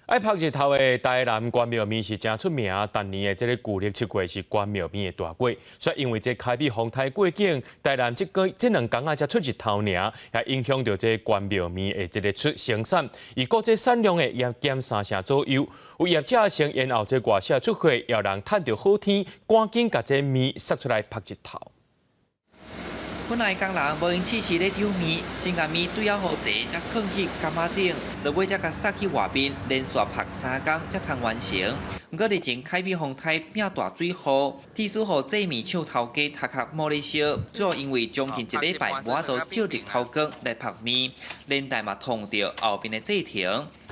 爱拍日头的台南关庙面是真出名，但年的这个旧历7月是关庙面的大鬼，所以因为这开辟风台过境，台南这2天啊才出日头尔，也影响到这关庙面的这个生产，而个这产量的也减3成左右。有业者先延后这外销出货，要人趁着好天，赶紧把这面塞出来拍日头。本来工人无用试试咧丢面，先甲面对啊好济，才放去柑仔顶，落尾才甲撒去外面，连续拍3天才通完成。不过日前开辟风台变大水雨，地主户这面厂头家头壳摸咧烧，主要因为将近1礼拜无法度照日头光来拍面，连带嘛碰到后边的这停。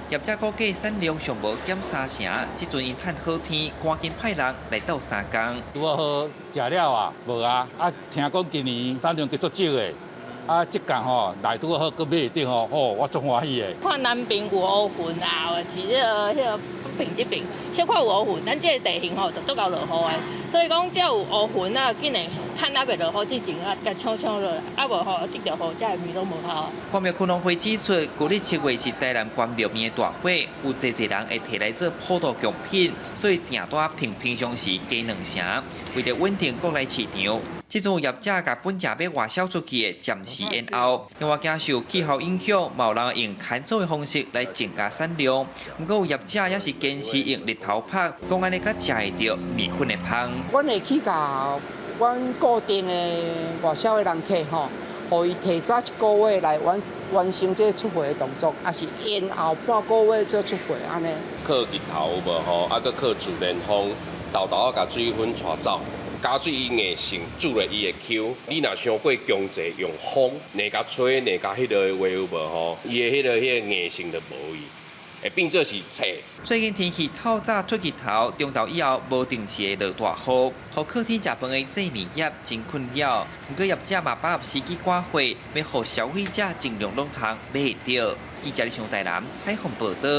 业者估计产量尚无减3成，即阵因趁好天，赶紧派人来斗3工。如果好食了啊，无啊，听讲今年产量足少的，即间吼来拄好，佮买顶吼，我足欢喜的。看南边有乌云啊，是迄个北平这边小可有乌云，咱这个地形吼就足够落雨的，所以讲只要有乌云啊，紧嘞趁还袂落雨之前啊，甲抢落来，无吼得着雨，这个面拢无效。关庙区农会指出，旧历7月是台南关庙面的大会，有侪人会摕来做普渡贡品，所以订单平常时加2成。为了稳定国内市场，即阵业者甲本价要外销出去的暂时延后，因为惊受气候影响，某人用砍走的方式来增加产量。不过有业者也是坚持用日头拍，讲安尼才食会到面粉的香。阮会去甲阮固定的外销的人客吼，互伊提早1个月来完成这出货的动作，也是延后半个月再出货安尼。靠日头有无吼，搁靠自然风，豆豆甲水分带走。加水伊硬性煮了伊的 Q， 你若伤过强济用风，硬甲吹，硬甲迄个话有无吼，伊的迄个硬性就无伊，会变做是脆。最近天气透早出日头，中昼以后无定时的落大雨，互客厅食饭的制面业真困扰。不过业者嘛把握时机赶货，要互消费者尽量拢通买得到。记者李上台南采访报道。